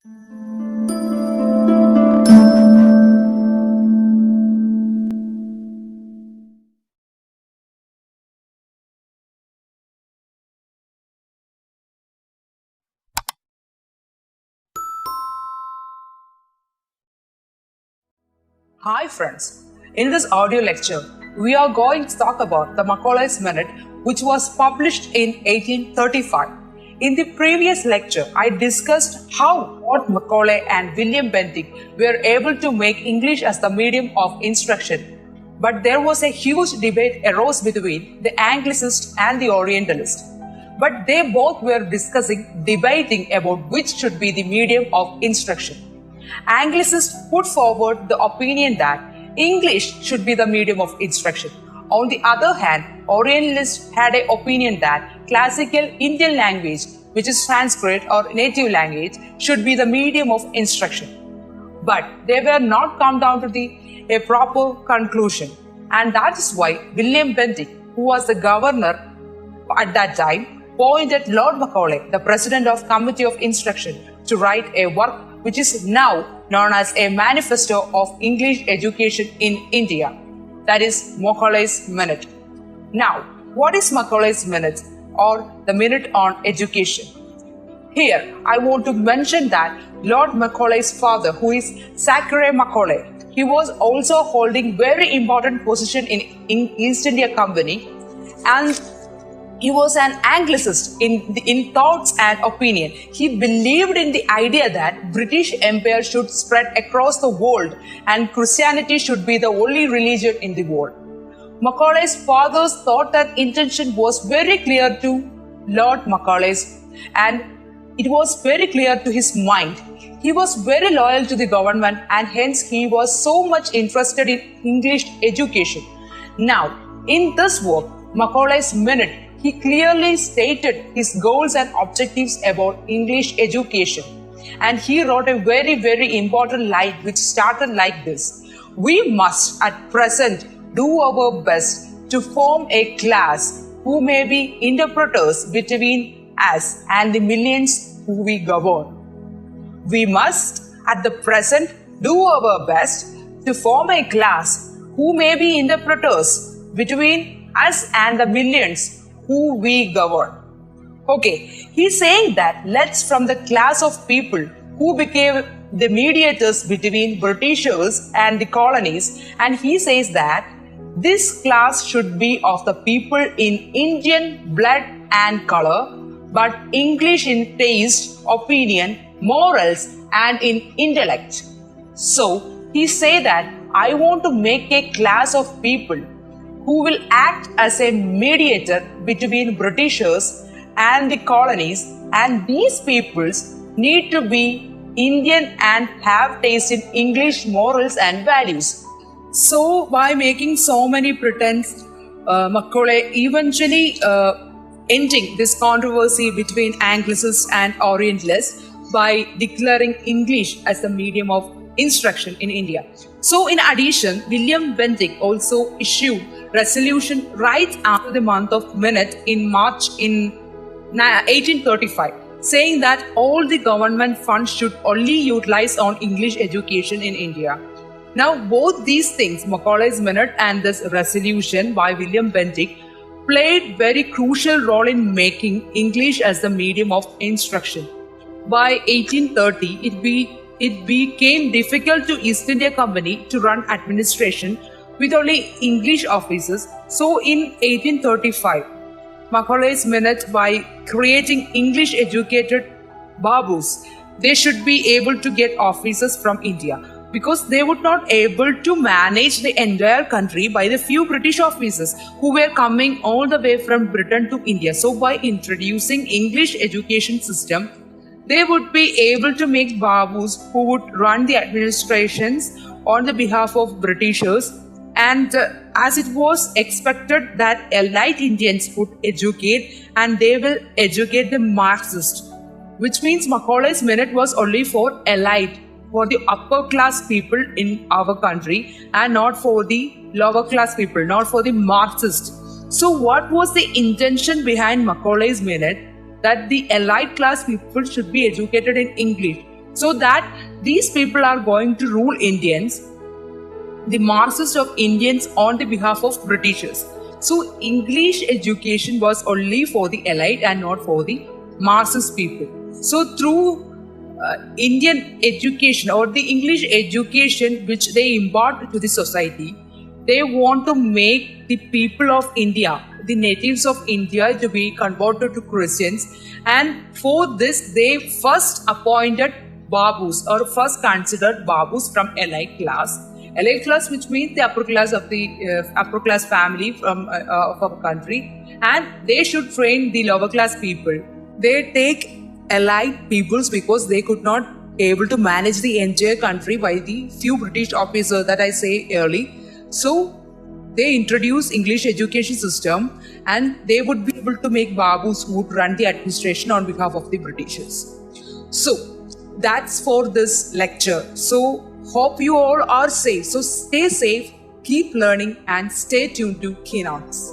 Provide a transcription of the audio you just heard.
Hi friends, in this audio lecture, we are going to talk about the Macaulay's Minute, which was published in 1835. In the previous lecture, I discussed how Lord Macaulay and William Bentinck were able to make English as the medium of instruction. But there was a huge debate arose between the Anglicist and the Orientalist. But they both were debating about which should be the medium of instruction. Anglicists put forward the opinion that English should be the medium of instruction. On the other hand, Orientalists had an opinion that classical Indian language, which is Sanskrit or native language, should be the medium of instruction. But they were not come down to a proper conclusion. And that is why William Bentinck, who was the governor at that time, appointed Lord Macaulay, the president of Committee of Instruction, to write a work which is now known as a manifesto of English education in India, that is Macaulay's Minute. Now, what is Macaulay's Minute or the Minute on Education? Here, I want to mention that Lord Macaulay's father, who is Zachary Macaulay, he was also holding very important position in East India Company, and he was an Anglicist in thoughts and opinion. He believed in the idea that British Empire should spread across the world and Christianity should be the only religion in the world. Macaulay's father's thought and intention was very clear to Lord Macaulay's, and it was very clear to his mind. He was very loyal to the government, and hence he was so much interested in English education. Now, in this work, Macaulay's Minute, he clearly stated his goals and objectives about English education. And he wrote a very, very important line which started like this: "We must at present do our best to form a class who may be interpreters between us and the millions who we govern." We must at the present do our best to form a class who may be interpreters between us and the millions who we govern. Okay, he's saying that let's from the class of people who became the mediators between Britishers and the colonies, and he says that this class should be of the people in Indian blood and color, but English in taste, opinion, morals, and in intellect. So he say that I want to make a class of people who will act as a mediator between Britishers and the colonies, and these peoples need to be Indian and have taste in English morals and values. So by making so many pretense, Macaulay eventually ending this controversy between Anglicists and Orientalists by declaring English as the medium of instruction in India. So in addition, William Bentinck also issued resolution right after the month of Minute in March in 1835, saying that all the government funds should only utilize on English education in India. Now both these things, Macaulay's Minute and this resolution by William Bentinck, played very crucial role in making English as the medium of instruction. By 1830, it became difficult to East India Company to run administration with only English officers. So in 1835, Macaulay's Minute, by creating English educated Babus, they should be able to get officers from India, because they would not able to manage the entire country by the few British officers who were coming all the way from Britain to India. So by introducing English education system, they would be able to make Babus who would run the administrations on the behalf of Britishers. And as it was expected that elite Indians would educate, and they will educate the Marxists, which means Macaulay's Minute was only for elite, for the upper class people in our country, and not for the lower class people, not for the Marxists. So what was the intention behind Macaulay's Minute? That the elite class people should be educated in English. so that these people are going to rule Indians, the masses of Indians on the behalf of Britishers. So English education was only for the elite and not for the masses people. So through Indian education or the English education which they impart to the society, they want to make the people of India, the natives of India, to be converted to Christians. And for this, they first appointed Babus, or first considered Babus from elite class. Elite class, which means the upper class of the upper class family from of our country, and they should train the lower class people. They take elite peoples because they could not able to manage the entire country by the few British officers that I say early. So they introduce English education system, and they would be able to make Babus who would run the administration on behalf of the Britishers. So that's for this lecture. So hope you all are safe. So stay safe, keep learning, and stay tuned to KeyNotes.